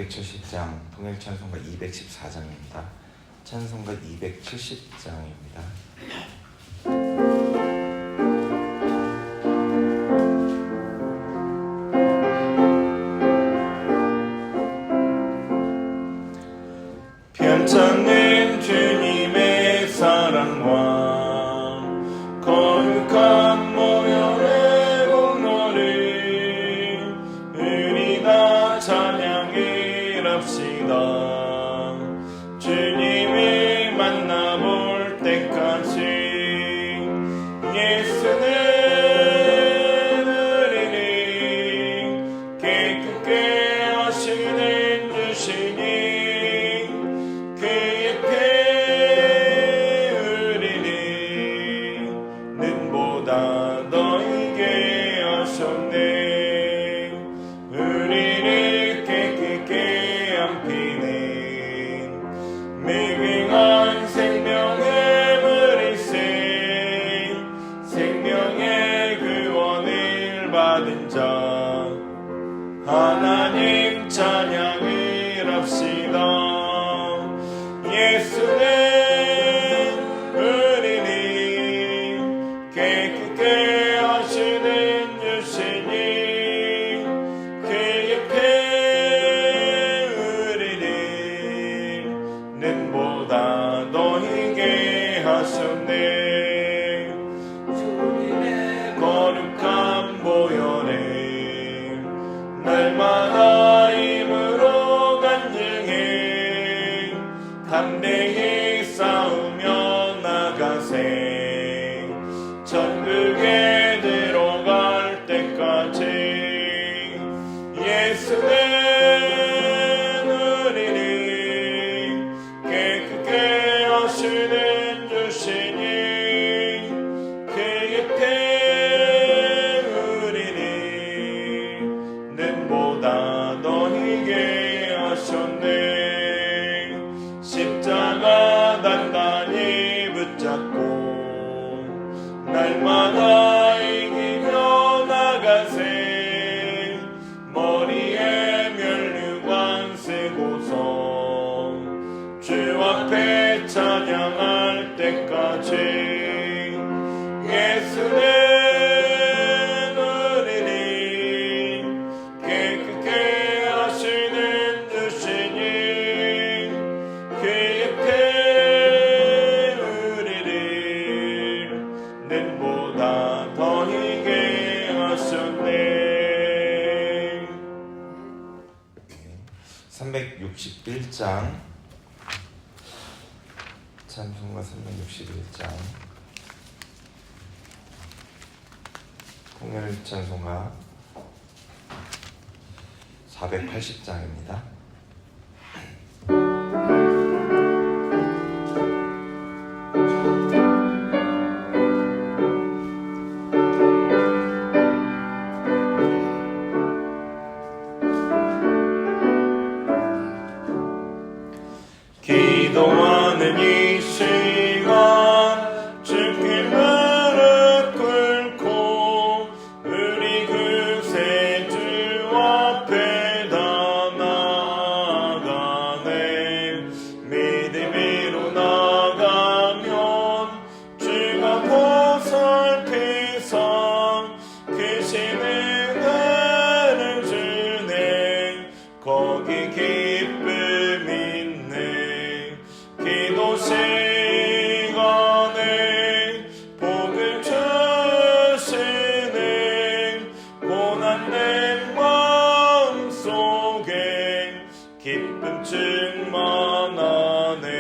270장, 통일찬송가 214장입니다. 찬송가 270장입니다. 편찮는 주님의 사랑과 거룩한 모형의 공로를 우리 다 찬양이랍시다. 주님을 만나볼 때까지 예수는 우리를 깨끗게 하시는 주시니 우리를 깨끗게 함피는 매경한 생명의 물일세 생명의 구원을 받은 자 하나님 찬양을 합시다. 예수는 우리를 깨끗게 하시는 주시니 보다 너희게 하셨네. 주님의 거룩한 보혈에 날마다 힘으로 간증해 담대히 싸우며 나가세. 천국에 들어갈 때까지 예수는 하시는 주시니 그 옆에 우리를 눈보다 너희게 하셨네. 십자가 단단히 붙잡고 날마다 이기며 나가세. 머리에 면류관 쓰고서 주 앞에 찬양할 때까지 예수는 우리를 깨끗게 하시는 주시니 그 옆에 우리를 눈보다 더 희게 하셨네. 361장 찬송가 361장 통일찬송가 480장입니다. 기도하는 이 시간 주께 무릎 꿇고 우리 구세주 앞에 다 나아가네. 믿음으로 나가면 주가 보살피사 크신 은혜를 주네. 거기 기쁨이 기도 시간에 복을 주시는 고난된 마음속에 기쁨 충만하네.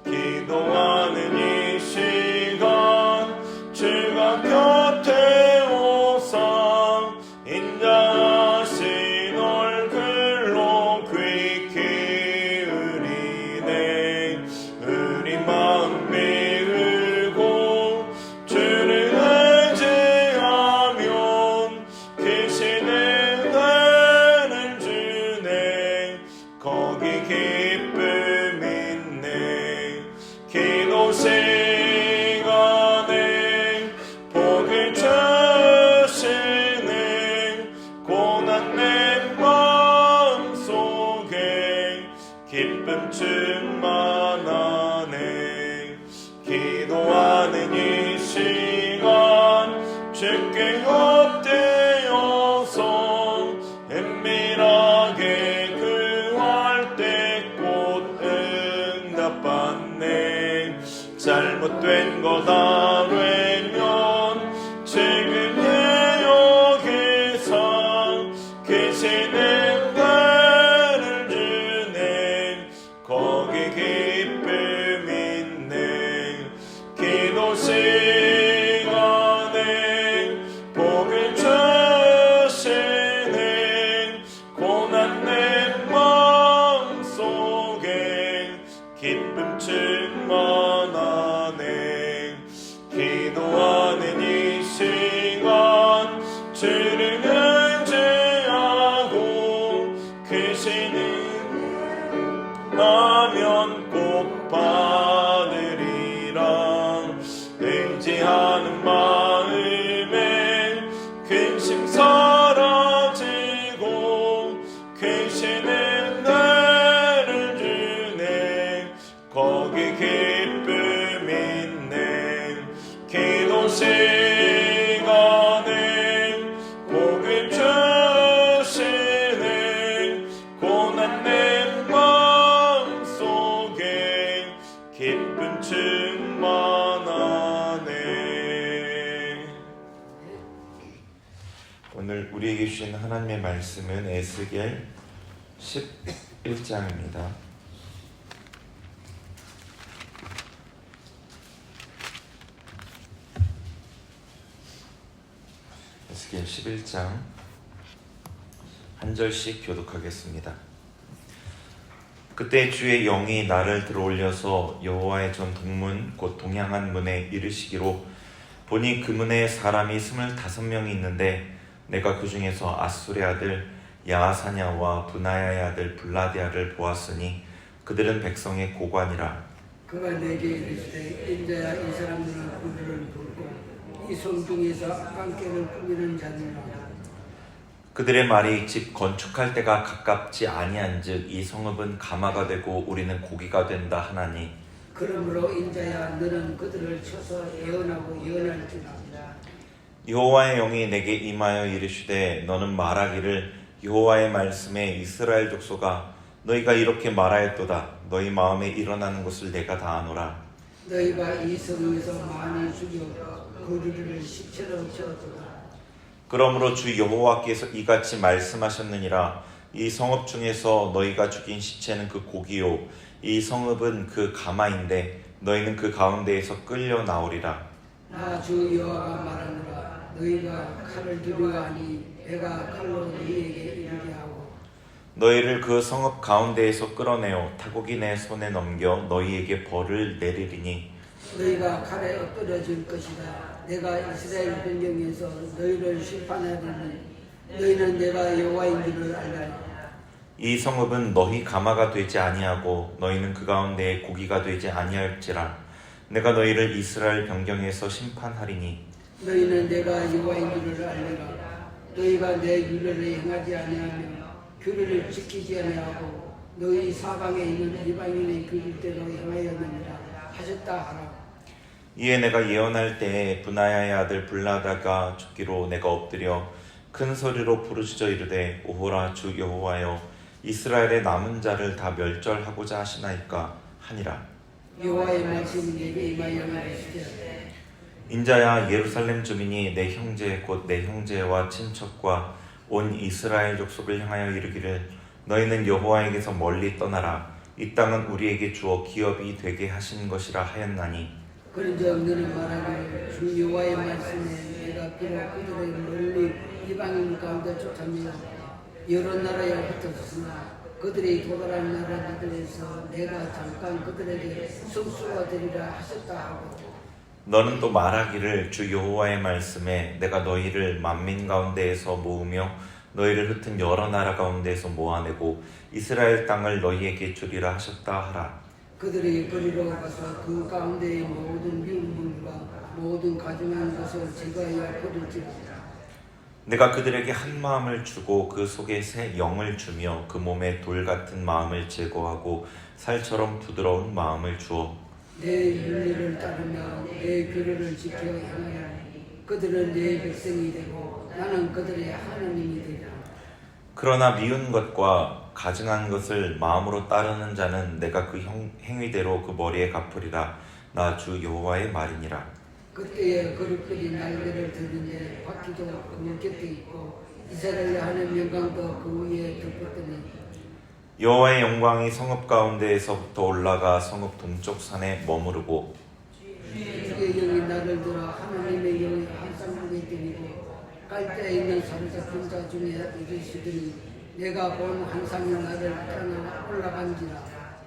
기도하는 이 시간 주가 곁에 오사 인자하신 얼굴로 귀 기울이네. 우리 마음 메우고 주를 의지하면 크신 은혜를 주네. 거기 기쁨 있네. 기도 시간에 복을 주시는 고난된 마음속 기쁨 충만하네. 기도하는 이 시간 주께 헛되어서 은밀하게 구할 때 곧 응답받네. 잘못된 거다 되면 책임해 여기서 계시는 나를 주네. 거기 기쁨 있네. 기도 시간에 복을 주시네. 고난 내 마음속에 기쁨 충만하네. 기도하는 이 시간 주를 의지하고 계시는 나면 꼭 받으리라. 의지하는 마음에 근심 사라지고 계시는 나를 주네. 거기 기쁨 있네. 기도 시간에 복을 주시네. 고난 내 마음속에 기쁨 충만하네. 오늘 우리에게 주신 하나님의 말씀은 에스겔 11장입니다. 에스겔 11장 한 절씩 교독하겠습니다. 그때 주의 영이 나를 들어올려서 여호와의 전 동문 곧 동향한 문에 이르시기로, 보니 그 문에 사람이 25명이 있는데 내가 그 중에서 아수르의 아들 야하사냐와 분하야의 아들 블라디아를 보았으니 그들은 백성의 고관이라. 그가 내게 이르시되 인자야, 이 사람들은 그들을 볼고 이 성 중에서 악한 꾀를 꾸미는 자들이라. 그들의 말이 집 건축할 때가 가깝지 아니한즉 이 성읍은 가마가 되고 우리는 고기가 된다 하나니, 그러므로 인자야, 너는 그들을 쳐서 예언하고 예언할지라. 여호와의 영이 내게 임하여 이르시되 너는 말하기를, 여호와의 말씀에 이스라엘 족속아, 너희가 이렇게 말하였도다. 너희 마음에 일어나는 것을 내가 다 아노라. 너희가 이 성에서 많이 죽여 그들을 시체로 채웠도다. 그러므로 주 여호와께서 이같이 말씀하셨느니라. 이 성읍 중에서 너희가 죽인 시체는 그 고기요, 이 성읍은 그 가마인데 너희는 그 가운데에서 끌려 나오리라. 나 주 여호와가 말하노라. 너희가 칼을 들여하니 배가 칼로 너희에게 이르게 하고 너희를 그 성읍 가운데에서 끌어내어 타국이 내 손에 넘겨 너희에게 벌을 내리리니, 너희가 칼에 엎드려질 것이다. 내가 이스라엘 변경에서 너희를 심판하리니 너희는 내가 여호와인 줄을 알리라. 이 성읍은 너희 가마가 되지 아니하고 너희는 그 가운데에 고기가 되지 아니할지라. 내가 너희를 이스라엘 변경에서 심판하리니 너희는 내가 여호와인 줄을 알리라. 너희가 내 규례를 행하지 아니하며 규례를 지키지 아니하고 너희 사방에 있는 이방인의 규례대로 행하였느니라 하셨다 하라. 이에 내가 예언할 때에 분하야의 아들 블라다가 죽기로 내가 엎드려 큰 소리로 부르짖어 이르되, 오호라 주 여호와여, 이스라엘의 남은 자를 다 멸절하고자 하시나이까 하니라. 여호와의 말씀이 내게 임하여 이르시되, 인자야, 예루살렘 주민이 내 형제 곧 내 형제와 친척과 온 이스라엘 족속을 향하여 이르기를, 너희는 여호와에게서 멀리 떠나라. 이 땅은 우리에게 주어 기업이 되게 하신 것이라 하였나니, 그런즉 너는 말하기를, 주 여호와의 말씀에 내가 비록 그들을 멀리 이방인 가운데 쫓아내어 여러 나라에 흩었으나 그들이 도달한 나라들에서 내가 잠깐 그들에게 성수가 되리라 하셨다 하고, 너는 또 말하기를, 주 여호와의 말씀에 내가 너희를 만민 가운데에서 모으며 너희를 흩은 여러 나라 가운데에서 모아내고 이스라엘 땅을 너희에게 주리라 하셨다 하라. 그들이 그리로 가서 그 가운데의 모든 미움물과 모든 가증한 것을 제거하여 버릴지라. 내가 그들에게 한 마음을 주고 그 속에 새 영을 주며 그 몸에 돌 같은 마음을 제거하고 살처럼 부드러운 마음을 주어 내 윤리를 따르며 내 규례를 지켜 행하여 그들은 내 백성이 되고 나는 그들의 하나님이 되리라. 그러나 미운 것과 가증한 것을 마음으로 따르는 자는 내가 그 행위대로 그 머리에 갚으리라. 나 주 여호와의 말이니라. 그때에 거룩들이 날개를 드는데 바퀴도 그 곁에 있고 이스라엘 하나님 영광도 그 위에 덮었더니 여호와의 영광이 성읍 가운데에서부터 올라가 성읍 동쪽 산에 머무르고 주의 영이 나를 들어 하나님의 영이 한쌍문에 들이고 깔대에 있는 사로잡힌 자 중에 이르시더니 내가 본 한상이 나를 떠나 올라간지라.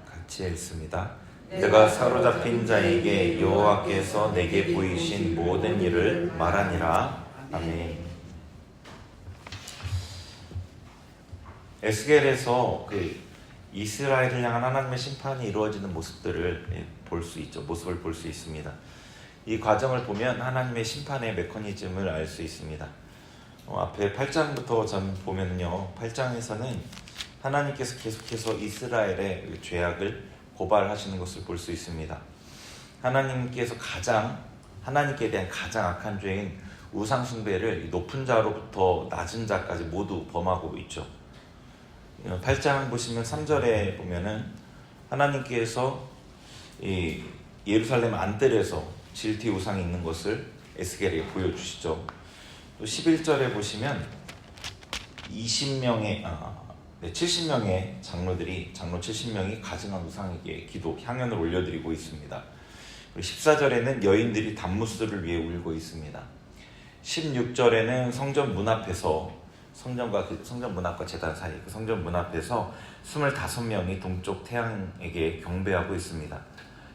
같이 읽습니다. 내가 사로잡힌 자에게 여호와께서 내게 보이신 모든 일을 말하니라. 아멘. 에스겔에서 그 이스라엘을 향한 하나님의 심판이 이루어지는 모습들을 볼 수 있죠. 모습을 볼 수 있습니다. 이 과정을 보면 하나님의 심판의 메커니즘을 알 수 있습니다. 앞에 8장부터 전 보면요, 8장에서는 하나님께서 계속해서 이스라엘의 죄악을 고발하시는 것을 볼 수 있습니다. 하나님께서 하나님께 대한 가장 악한 죄인 우상 숭배를 높은 자로부터 낮은 자까지 모두 범하고 있죠. 8장 보시면 3절에 보면은 하나님께서 이 예루살렘 안뜰에서 질티 우상이 있는 것을 에스겔에게 보여주시죠. 또 11절에 보시면 70명의 장로 70명이 가증한 우상에게 기도, 향연을 올려드리고 있습니다. 그리고 14절에는 여인들이 단무스를 위해 울고 있습니다. 16절에는 성전 문 앞에서 성전 문 앞과 제단 사이 그 성전 문 앞에서 25명이 동쪽 태양에게 경배하고 있습니다.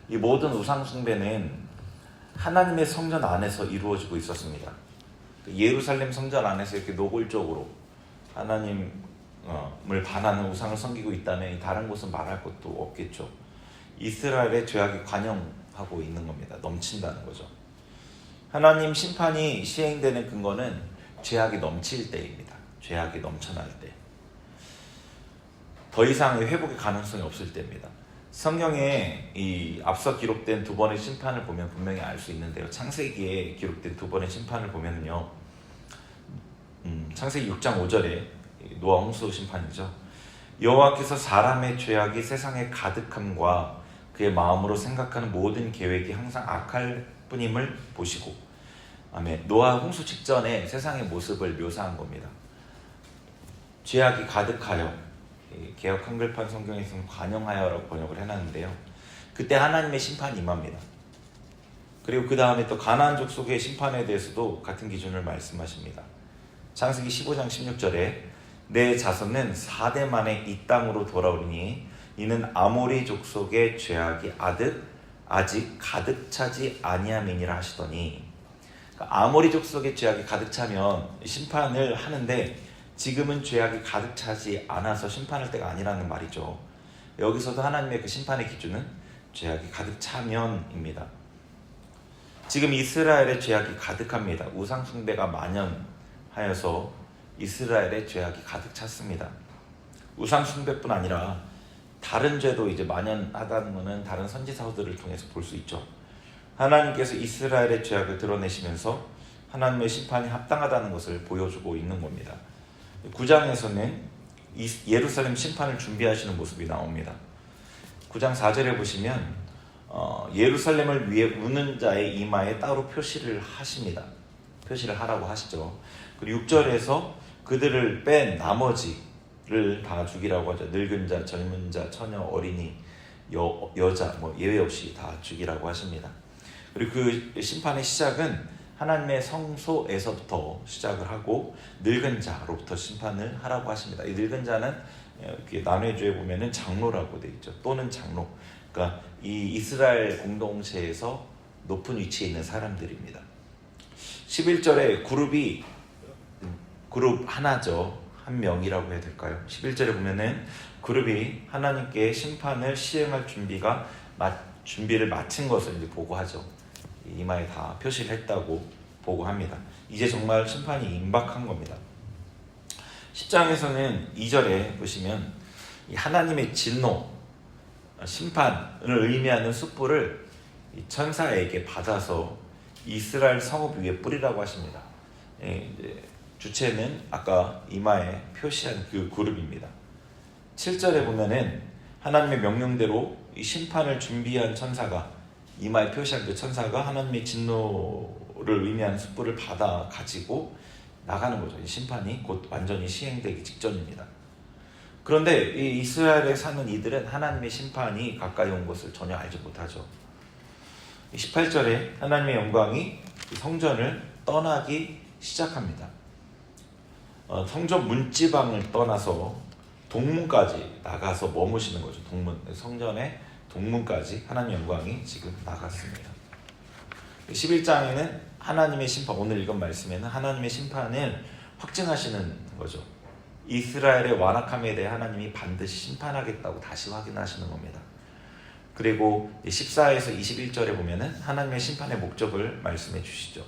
이 모든 우상 숭배는 하나님의 성전 안에서 이루어지고 있었습니다. 예루살렘 성전 안에서 이렇게 노골적으로 하나님을 반하는 우상을 섬기고 있다면 다른 곳은 말할 것도 없겠죠. 이스라엘의 죄악이 관영하고 있는 겁니다. 넘친다는 거죠. 하나님 심판이 시행되는 근거는 죄악이 넘칠 때입니다. 죄악이 넘쳐날 때. 더 이상의 회복의 가능성이 없을 때입니다. 성경에 이 앞서 기록된 두 번의 심판을 보면 분명히 알 수 있는데요. 창세기에 기록된 두 번의 심판을 보면요, 창세기 6장 5절에 노아 홍수 심판이죠. 여호와께서 사람의 죄악이 세상에 가득함과 그의 마음으로 생각하는 모든 계획이 항상 악할 뿐임을 보시고, 아멘. 노아 홍수 직전에 세상의 모습을 묘사한 겁니다. 죄악이 가득하여, 개역 한글판 성경에서는 관영하여라고 번역을 해놨는데요, 그때 하나님의 심판이 임합니다. 그리고 그 다음에 또 가나안 족속의 심판에 대해서도 같은 기준을 말씀하십니다. 창세기 15장 16절에 내 자손은 4대 만에 이 땅으로 돌아오리니 이는 아모리 족속의 죄악이 아직 가득 차지 아니함이니라 하시더니, 그러니까 아모리 족속의 죄악이 가득 차면 심판을 하는데 지금은 죄악이 가득 차지 않아서 심판할 때가 아니라는 말이죠. 여기서도 하나님의 그 심판의 기준은 죄악이 가득 차면입니다. 지금 이스라엘의 죄악이 가득합니다. 우상 숭배가 만연하여서 이스라엘의 죄악이 가득 찼습니다. 우상 숭배뿐 아니라 다른 죄도 이제 만연하다는 것은 다른 선지서들을 통해서 볼 수 있죠. 하나님께서 이스라엘의 죄악을 드러내시면서 하나님의 심판이 합당하다는 것을 보여주고 있는 겁니다. 9장에서는 예루살렘 심판을 준비하시는 모습이 나옵니다. 9장 4절에 보시면 예루살렘을 위해 우는 자의 이마에 따로 표시를 하십니다. 표시를 하라고 하시죠. 그리고 6절에서 그들을 뺀 나머지를 다 죽이라고 하죠. 늙은 자, 젊은 자, 처녀, 어린이, 여자 예외 없이 다 죽이라고 하십니다. 그리고 그 심판의 시작은 하나님의 성소에서부터 시작을 하고 늙은 자로부터 심판을 하라고 하십니다. 이 늙은 자는 난회주에 보면은 장로라고 되어 있죠. 또는 장로. 그러니까 이 이스라엘 공동체에서 높은 위치에 있는 사람들입니다. 11절에 그룹 하나죠. 한 명이라고 해야 될까요? 11절에 보면은 그룹이 하나님께 심판을 시행할 준비를 마친 것을 이제 보고하죠. 이마에 다 표시를 했다고 보고합니다. 이제 정말 심판이 임박한 겁니다. 10장에서는 2절에 보시면 이 하나님의 진노, 심판을 의미하는 숯불을 이 천사에게 받아서 이스라엘 성읍 위에 뿌리라고 하십니다. 이제 주체는 아까 이마에 표시한 그 그룹입니다. 7절에 보면은 하나님의 명령대로 이 심판을 준비한 천사가, 이마에 표시한 그 천사가 하나님의 진노를 의미하는 숯불을 받아 가지고 나가는 거죠. 이 심판이 곧 완전히 시행되기 직전입니다. 그런데 이 이스라엘에 사는 이들은 하나님의 심판이 가까이 온 것을 전혀 알지 못하죠. 18절에 하나님의 영광이 성전을 떠나기 시작합니다. 성전 문지방을 떠나서 동문까지 나가서 머무시는 거죠. 동문, 성전의 동문까지 하나님의 영광이 지금 나갔습니다. 11장에는 하나님의 심판, 오늘 읽은 말씀에는 하나님의 심판을 확증하시는 거죠. 이스라엘의 완악함에 대해 하나님이 반드시 심판하겠다고 다시 확인하시는 겁니다. 그리고 14에서 21절에 보면은 하나님의 심판의 목적을 말씀해 주시죠.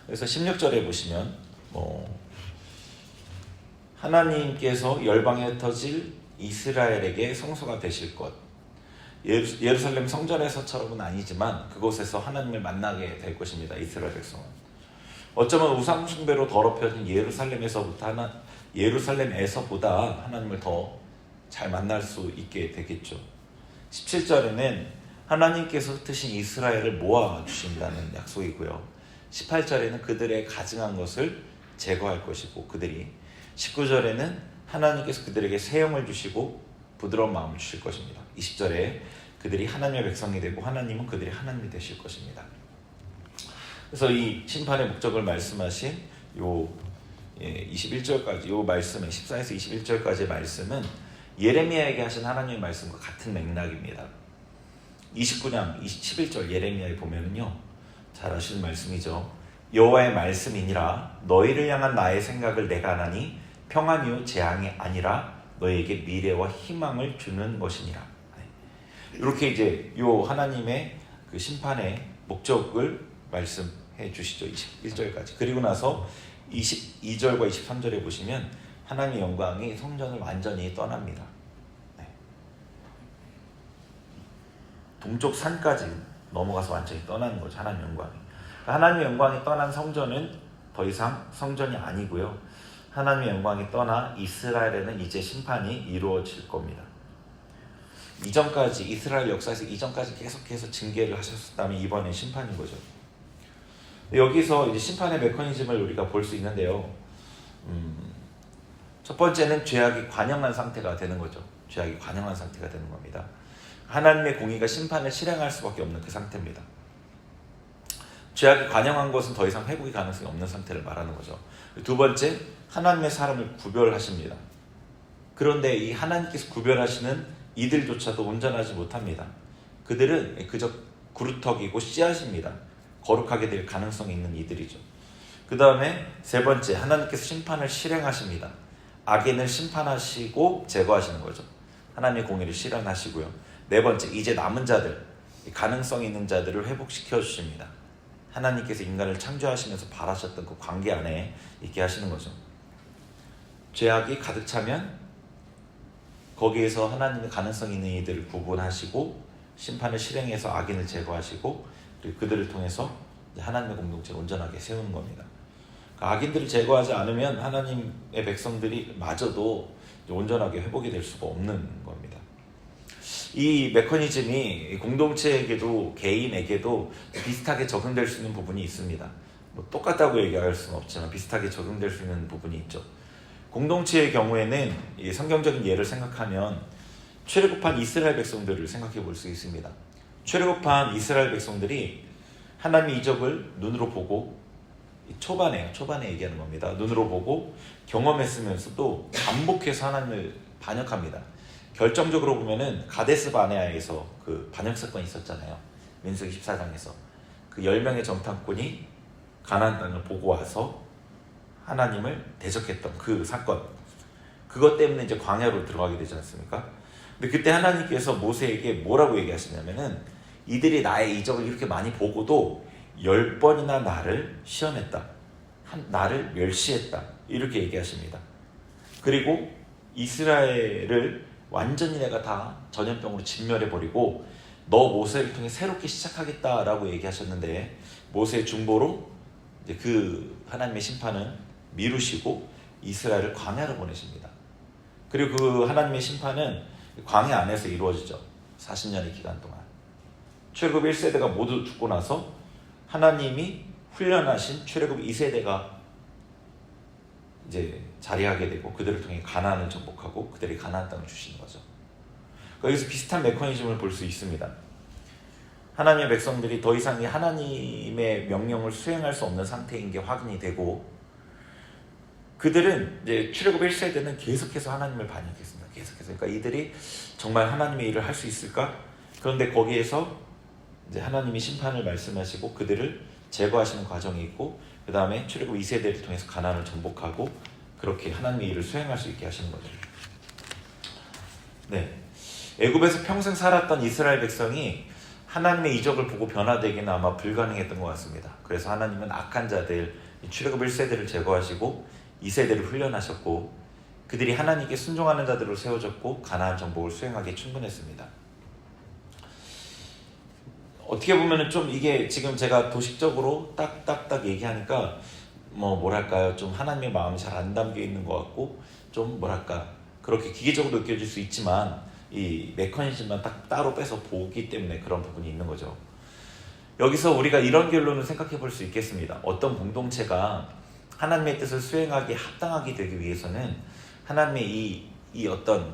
그래서 16절에 보시면 하나님께서 열방에 흩어질 이스라엘에게 성소가 되실 것, 예루살렘 성전에서처럼은 아니지만 그곳에서 하나님을 만나게 될 것입니다. 이스라엘 백성은 어쩌면 우상 숭배로 더럽혀진 예루살렘에서보다 하나님을 더 잘 만날 수 있게 되겠죠. 17절에는 하나님께서 흩으신 이스라엘을 모아주신다는 약속이고요. 18절에는 그들의 가증한 것을 제거할 것이고, 그들이 19절에는 하나님께서 그들에게 새 영을 주시고 부드러운 마음을 주실 것입니다. 20절에 그들이 하나님의 백성이 되고 하나님은 그들이 하나님이 되실 것입니다. 그래서 이 심판의 목적을 말씀하신 요 21절까지 요 말씀은 14에서 21절까지의 말씀은 예레미야에게 하신 하나님의 말씀과 같은 맥락입니다. 29장 11절 예레미야에 보면은요, 잘 아시는 말씀이죠. 여호와의 말씀이니라 너희를 향한 나의 생각을 내가 하나니 평안이요 재앙이 아니라 너희에게 미래와 희망을 주는 것이니라. 이렇게 이제 요 하나님의 그 심판의 목적을 말씀해 주시죠. 21절까지. 그리고 나서 22절과 23절에 보시면 하나님의 영광이 성전을 완전히 떠납니다. 동쪽 산까지 넘어가서 완전히 떠나는 거죠. 하나님의 영광이. 하나님의 영광이 떠난 성전은 더 이상 성전이 아니고요. 하나님의 영광이 떠나 이스라엘에는 이제 심판이 이루어질 겁니다. 이전까지 이스라엘 역사에서 이전까지 계속해서 징계를 하셨다면 이번엔 심판인 거죠. 여기서 이제 심판의 메커니즘을 우리가 볼 수 있는데요. 첫 번째는 죄악이 관영한 상태가 되는 거죠. 죄악이 관영한 상태가 되는 겁니다. 하나님의 공의가 심판을 실행할 수밖에 없는 그 상태입니다. 죄악이 관영한 것은 더 이상 회복의 가능성이 없는 상태를 말하는 거죠. 두 번째, 하나님의 사람을 구별하십니다. 그런데 이 하나님께서 구별하시는 이들조차도 온전하지 못합니다. 그들은 그저 구루터기고 씨앗입니다. 거룩하게 될 가능성이 있는 이들이죠. 그 다음에 세 번째, 하나님께서 심판을 실행하십니다. 악인을 심판하시고 제거하시는 거죠. 하나님의 공의를 실현하시고요. 네 번째, 이제 남은 자들, 가능성 있는 자들을 회복시켜 주십니다. 하나님께서 인간을 창조하시면서 바라셨던 그 관계 안에 있게 하시는 거죠. 죄악이 가득 차면 거기에서 하나님의 가능성 있는 이들을 구분하시고 심판을 실행해서 악인을 제거하시고 그리고 그들을 통해서 하나님의 공동체를 온전하게 세우는 겁니다. 악인들을 제거하지 않으면 하나님의 백성들이 마저도 온전하게 회복이 될 수가 없는 겁니다. 이 메커니즘이 공동체에게도 개인에게도 비슷하게 적용될 수 있는 부분이 있습니다. 똑같다고 얘기할 수는 없지만 비슷하게 적용될 수 있는 부분이 있죠. 공동체의 경우에는 이 성경적인 예를 생각하면 출애굽한 이스라엘 백성들을 생각해 볼 수 있습니다. 출애굽한 이스라엘 백성들이 하나님의 이적을 눈으로 보고 초반에 얘기하는 겁니다. 눈으로 보고 경험했으면서도 반복해서 하나님을 반역합니다. 결정적으로 보면은 가데스 바네아에서 그 반역 사건이 있었잖아요. 민수기 14장에서 그 10명의 정탐꾼이 가나안 땅을 보고 와서 하나님을 대적했던 그 사건, 그것 때문에 이제 광야로 들어가게 되지 않습니까? 근데 그때 하나님께서 모세에게 뭐라고 얘기하시냐면은 이들이 나의 이적을 이렇게 많이 보고도 10번이나 나를 시험했다. 나를 멸시했다. 이렇게 얘기하십니다. 그리고 이스라엘을 완전히 내가 다 전염병으로 진멸해버리고 너 모세를 통해 새롭게 시작하겠다라고 얘기하셨는데 모세의 중보로 이제 그 하나님의 심판은 미루시고 이스라엘을 광야로 보내십니다. 그리고 그 하나님의 심판은 광야 안에서 이루어지죠. 40년의 기간 동안. 출애굽 1세대가 모두 죽고 나서 하나님이 훈련하신 출애굽 2세대가 이제 자리하게 되고 그들을 통해 가나안을 정복하고 그들이 가나안 땅을 주시는 거죠. 여기서 비슷한 메커니즘을 볼 수 있습니다. 하나님의 백성들이 더 이상 이 하나님의 명령을 수행할 수 없는 상태인 게 확인이 되고 그들은 이제 출애굽 1세대는 계속해서 하나님을 반역했습니다. 계속해서. 그러니까 이들이 정말 하나님의 일을 할 수 있을까? 그런데 거기에서 이제 하나님이 심판을 말씀하시고 그들을 제거하시는 과정이 있고 그 다음에 출애굽 2세대를 통해서 가나안을 정복하고 그렇게 하나님의 일을 수행할 수 있게 하시는 거죠. 네, 애굽에서 평생 살았던 이스라엘 백성이 하나님의 이적을 보고 변화되기는 아마 불가능했던 것 같습니다. 그래서 하나님은 악한 자들, 출애굽 1세대를 제거하시고 2세대를 훈련하셨고 그들이 하나님께 순종하는 자들로 세워졌고 가나안 정복을 수행하기에 충분했습니다. 어떻게 보면은 좀 이게 지금 제가 도식적으로 딱딱딱 얘기하니까 뭐랄까요, 좀 하나님의 마음이 잘 안 담겨 있는 것 같고 좀 뭐랄까 그렇게 기계적으로 느껴질 수 있지만 이 메커니즘만 딱 따로 빼서 보기 때문에 그런 부분이 있는 거죠. 여기서 우리가 이런 결론을 생각해 볼 수 있겠습니다. 어떤 공동체가 하나님의 뜻을 수행하기에 합당하게 되기 위해서는 하나님의 이 어떤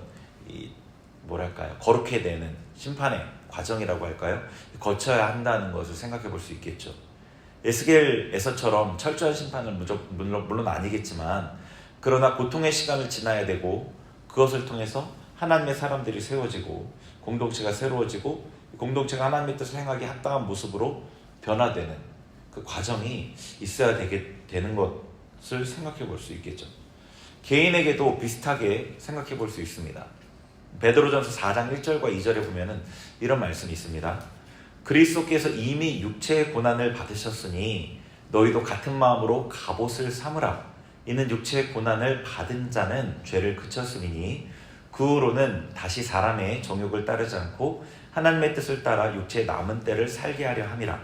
뭐랄까요, 거룩해 되는 심판의 과정이라고 할까요? 거쳐야 한다는 것을 생각해 볼 수 있겠죠. 에스겔에서처럼 철저한 심판은 물론 아니겠지만 그러나 고통의 시간을 지나야 되고 그것을 통해서 하나님의 사람들이 세워지고 공동체가 새로워지고 공동체가 하나님의 뜻을 행하기 합당한 모습으로 변화되는 그 과정이 있어야 되는 것을 생각해 볼 수 있겠죠. 개인에게도 비슷하게 생각해 볼 수 있습니다. 베드로전서 4장 1절과 2절에 보면은 이런 말씀이 있습니다. 그리스도께서 이미 육체의 고난을 받으셨으니 너희도 같은 마음으로 갑옷을 삼으라. 이는 육체의 고난을 받은 자는 죄를 그쳤으니 그 후로는 다시 사람의 정욕을 따르지 않고 하나님의 뜻을 따라 육체의 남은 때를 살게 하려 함이라.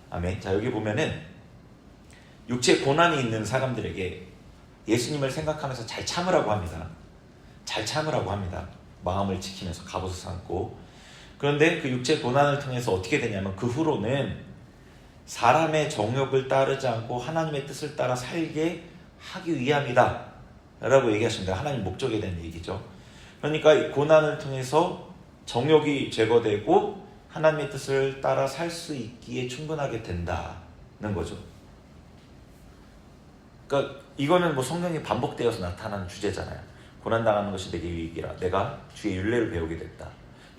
아멘. 자, 여기 보면은 육체의 고난이 있는 사람들에게 예수님을 생각하면서 잘 참으라고 합니다. 잘 참으라고 합니다. 마음을 지키면서 갑옷을 삼고. 그런데 그 육체의 고난을 통해서 어떻게 되냐면 그 후로는 사람의 정욕을 따르지 않고 하나님의 뜻을 따라 살게 하기 위함이다 라고 얘기하십니다. 하나님 목적에 대한 얘기죠. 그러니까 이 고난을 통해서 정욕이 제거되고 하나님의 뜻을 따라 살 수 있기에 충분하게 된다는 거죠. 그러니까 이거는 성경이 반복되어서 나타나는 주제잖아요. 고난당하는 것이 내게 유익이라 내가 주의 율례를 배우게 됐다.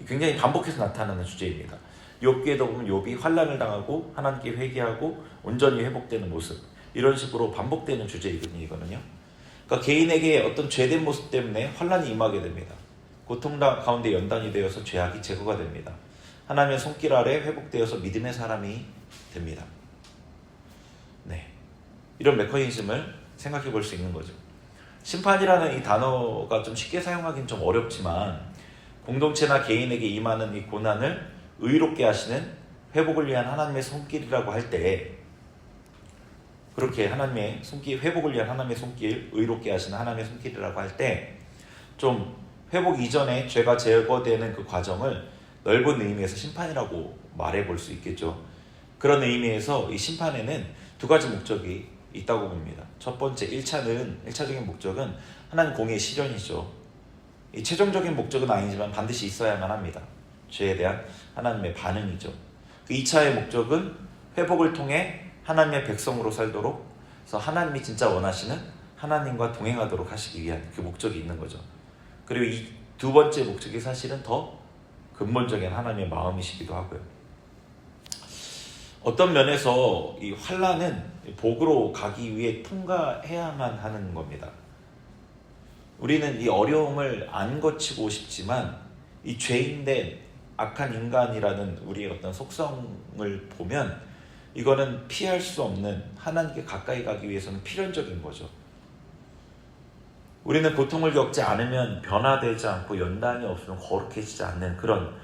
굉장히 반복해서 나타나는 주제입니다. 욥기에도 보면 욥이 환난을 당하고 하나님께 회개하고 온전히 회복되는 모습, 이런 식으로 반복되는 주제이거든요. 그러니까 개인에게 어떤 죄된 모습 때문에 환난이 임하게 됩니다. 고통 가운데 연단이 되어서 죄악이 제거가 됩니다. 하나님의 손길 아래 회복되어서 믿음의 사람이 됩니다. 네, 이런 메커니즘을 생각해 볼 수 있는 거죠. 심판이라는 이 단어가 좀 쉽게 사용하기는 좀 어렵지만 공동체나 개인에게 임하는 이 고난을 의롭게 하시는 회복을 위한 하나님의 손길이라고 할 때, 그렇게 하나님의 손길, 회복을 위한 하나님의 손길, 의롭게 하시는 하나님의 손길이라고 할 때 좀 회복 이전에 죄가 제거되는 그 과정을 넓은 의미에서 심판이라고 말해 볼 수 있겠죠. 그런 의미에서 이 심판에는 두 가지 목적이 있다고 봅니다. 첫 번째, 1차적인 목적은 하나님 공의의 실현이죠. 이 최종적인 목적은 아니지만 반드시 있어야만 합니다. 죄에 대한 하나님의 반응이죠. 그 2차의 목적은 회복을 통해 하나님의 백성으로 살도록, 그래서 하나님이 진짜 원하시는 하나님과 동행하도록 하시기 위한 그 목적이 있는 거죠. 그리고 이 두 번째 목적이 사실은 더 근본적인 하나님의 마음이시기도 하고요. 어떤 면에서 이 환난은 복으로 가기 위해 통과해야만 하는 겁니다. 우리는 이 어려움을 안 거치고 싶지만 이 죄인된 악한 인간이라는 우리의 어떤 속성을 보면 이거는 피할 수 없는, 하나님께 가까이 가기 위해서는 필연적인 거죠. 우리는 고통을 겪지 않으면 변화되지 않고 연단이 없으면 거룩해지지 않는 그런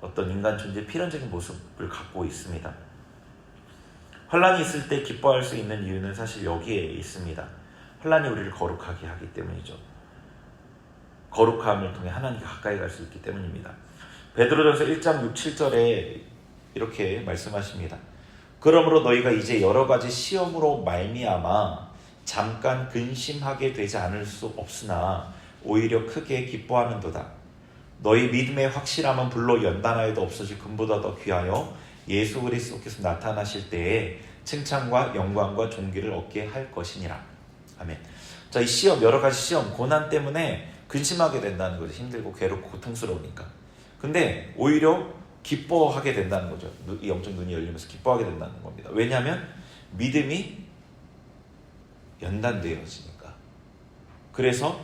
어떤 인간 존재의 필연적인 모습을 갖고 있습니다. 환난이 있을 때 기뻐할 수 있는 이유는 사실 여기에 있습니다. 환난이 우리를 거룩하게 하기 때문이죠. 거룩함을 통해 하나님께 가까이 갈 수 있기 때문입니다. 베드로전서 1장 6, 7절에 이렇게 말씀하십니다. 그러므로 너희가 이제 여러 가지 시험으로 말미암아 잠깐 근심하게 되지 않을 수 없으나 오히려 크게 기뻐하는도다. 너희 믿음의 확실함은 불로 연단하여도 없어질 금보다 더 귀하여 예수 그리스도께서 나타나실 때에 칭찬과 영광과 존귀를 얻게 할 것이니라. 아멘. 자, 이 시험, 여러 가지 시험, 고난 때문에 근심하게 된다는 거죠. 힘들고 괴롭고 고통스러우니까. 근데 오히려 기뻐하게 된다는 거죠. 이 영적 눈이 열리면서 기뻐하게 된다는 겁니다. 왜냐하면 믿음이 연단되어지니까. 그래서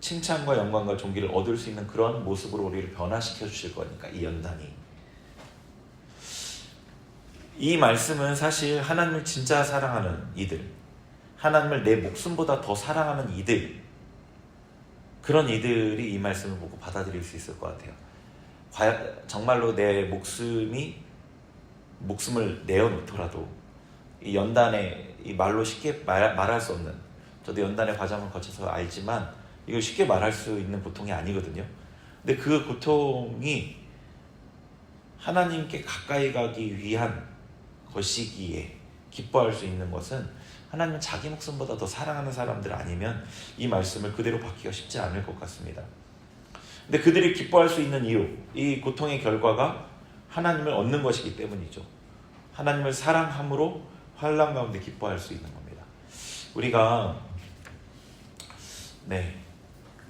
칭찬과 영광과 존귀를 얻을 수 있는 그런 모습으로 우리를 변화시켜 주실 거니까, 이 연단이. 이 말씀은 사실 하나님을 진짜 사랑하는 이들, 하나님을 내 목숨보다 더 사랑하는 이들, 그런 이들이 이 말씀을 보고 받아들일 수 있을 것 같아요. 정말로 내 목숨을 내어놓더라도 이 연단에, 이 말로 쉽게 말할 수 없는, 저도 연단의 과정을 거쳐서 알지만 이걸 쉽게 말할 수 있는 고통이 아니거든요. 근데 그 고통이 하나님께 가까이 가기 위한 것이기에 기뻐할 수 있는 것은, 하나님은 자기 목숨보다 더 사랑하는 사람들 아니면 이 말씀을 그대로 받기가 쉽지 않을 것 같습니다. 근데 그들이 기뻐할 수 있는 이유, 이 고통의 결과가 하나님을 얻는 것이기 때문이죠. 하나님을 사랑함으로 환난 가운데 기뻐할 수 있는 겁니다. 우리가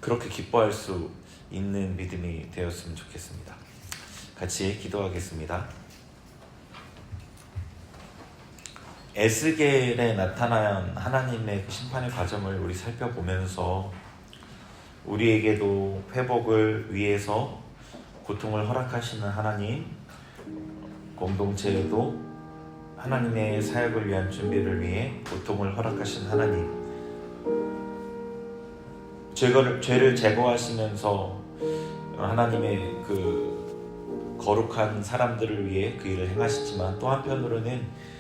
그렇게 기뻐할 수 있는 믿음이 되었으면 좋겠습니다. 같이 기도하겠습니다. 에스겔에 나타난 하나님의 그 심판의 과정을 우리 살펴보면서 우리에게도 회복을 위해서 고통을 허락하시는 하나님, 공동체에도 하나님의 사역을 위한 준비를 위해 고통을 허락하신 하나님, 죄를 제거하시면서 하나님의 그 거룩한 사람들을 위해 그 일을 행하시지만, 또 한편으로는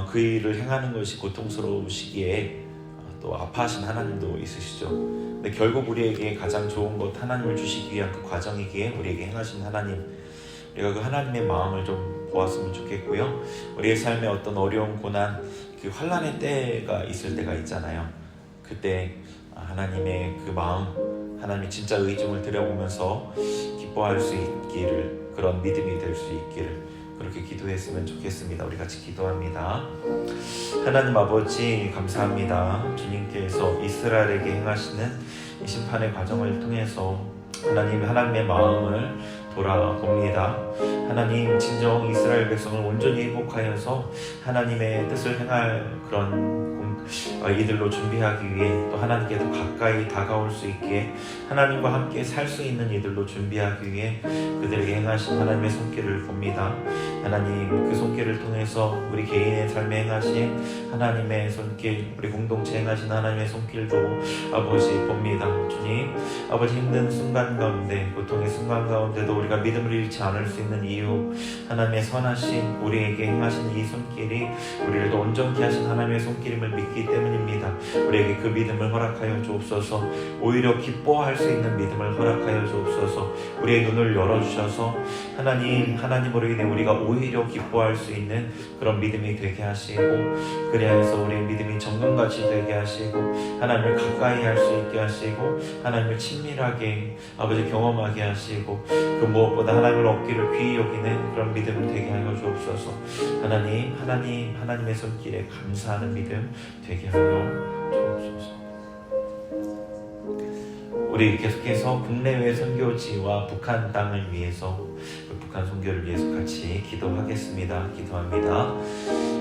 그 일을 행하는 것이 고통스러우시기에 또 아파하신 하나님도 있으시죠. 근데 결국 우리에게 가장 좋은 것, 하나님을 주시기 위한 그 과정이기에 우리에게 행하신 하나님, 우리가 그 하나님의 마음을 좀 보았으면 좋겠고요. 우리의 삶에 어떤 어려운 고난, 그 환난의 때가 있을 때가 있잖아요. 그때 하나님의 그 마음, 하나님의 진짜 의중을 들여보면서 기뻐할 수 있기를, 그런 믿음이 될 수 있기를 그렇게 기도했으면 좋겠습니다. 우리 같이 기도합니다. 하나님 아버지, 감사합니다. 주님께서 이스라엘에게 행하시는 이 심판의 과정을 통해서 하나님의 마음을 돌아봅니다. 하나님, 진정 이스라엘 백성을 온전히 회복하여서 하나님의 뜻을 행할 그런 이들로 준비하기 위해, 또 하나님께 더 가까이 다가올 수 있게 하나님과 함께 살 수 있는 이들로 준비하기 위해 그들에게 행하신 하나님의 손길을 봅니다. 하나님, 그 손길을 통해서 우리 개인의 삶에 행하신 하나님의 손길, 우리 공동체에 행하신 하나님의 손길도 아버지 봅니다. 주님, 아버지 힘든 순간 가운데, 고통의 순간 가운데도 우리가 믿음을 잃지 않을 수 있는 이유, 하나님의 선하신 우리에게 행하신 이 손길이 우리를 더 온전케 하신 하나님의 손길임을 믿기 때문입니다. 우리에게 그 믿음을 허락하여 주옵소서. 오히려 기뻐할 수 있는 믿음을 허락하여 주옵소서. 우리의 눈을 열어주셔서 하나님으로 인해 우리가 오히려 기뻐할 수 있는 그런 믿음이 되게 하시고, 그리하여서 우리의 믿음이 정금같이 되게 하시고, 하나님을 가까이 할 수 있게 하시고, 하나님을 친밀하게 아버지 경험하게 하시고, 그 무엇보다 하나님을 얻기를 귀히 여기는 그런 믿음을 되게 하여 주옵소서. 하나님의 손길에 감사하는 믿음 되게 하여 주옵소서. 우리 계속해서 국내외 선교지와 북한 땅을 위해서, 북한 선교를 위해서 같이 기도하겠습니다. 기도합니다.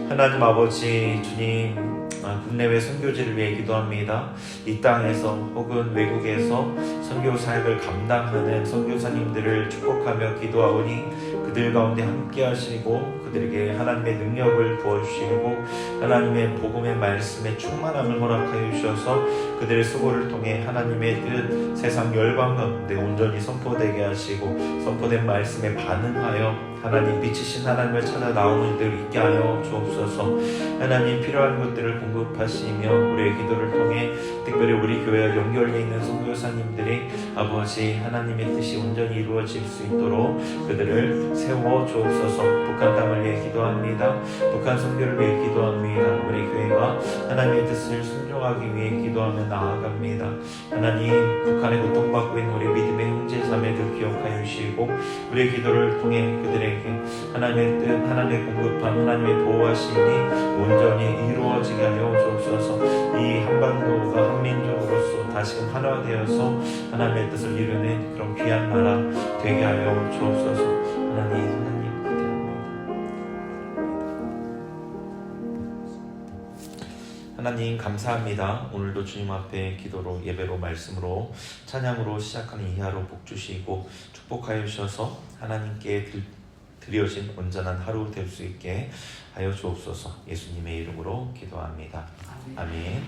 하나님 아버지, 주님, 국내외 선교지를 위해 기도합니다. 이 땅에서 혹은 외국에서 선교 사역을 감당하는 선교사님들을 축복하며 기도하오니 그들 가운데 함께 하시고 그들에게 하나님의 능력을 부어주시고 하나님의 복음의 말씀에 충만함을 허락하여 주셔서 그들의 수고를 통해 하나님의 뜻 세상 열방 가운데 온전히 선포되게 하시고 선포된 말씀에 반응하여 하나님 빛이신 하나님을 찾아 나오는 이들 있게 하여 주옵소서. 하나님 필요한 것들을 공급하시며 우리의 기도를 통해 특별히 우리 교회와 연결되어 있는 선교사님들이 아버지 하나님의 뜻이 온전히 이루어질 수 있도록 그들을 세워 주옵소서. 북한 땅을 위해 기도합니다. 북한 선교를 위해 기도합니다. 우리 교회가 하나님의 뜻을 순종하기 위해 기도하며 나아갑니다. 하나님 북한에 고통받고 있는 우리 믿음의 형제 자매들 기억하여 주시고 우리의 기도를 통해 그들에게 하나님의 뜻, 하나님의 공급함, 하나님의 보호하심이 온전히 이루어지게 하여 주옵소서. 이 한반도가 한민족으로서 다시금 하나되어서 하나님의 뜻을 이루는 그런 귀한 나라 되게 하여 주옵소서. 하나님 하나님 감사합니다. 오늘도 주님 앞에 기도로 예배로 말씀으로 찬양으로 시작하는 이 하루 복 주시고 축복하여 주셔서 하나님께 드려진 온전한 하루 될 수 있게 하여 주옵소서. 예수님의 이름으로 기도합니다. 아멘.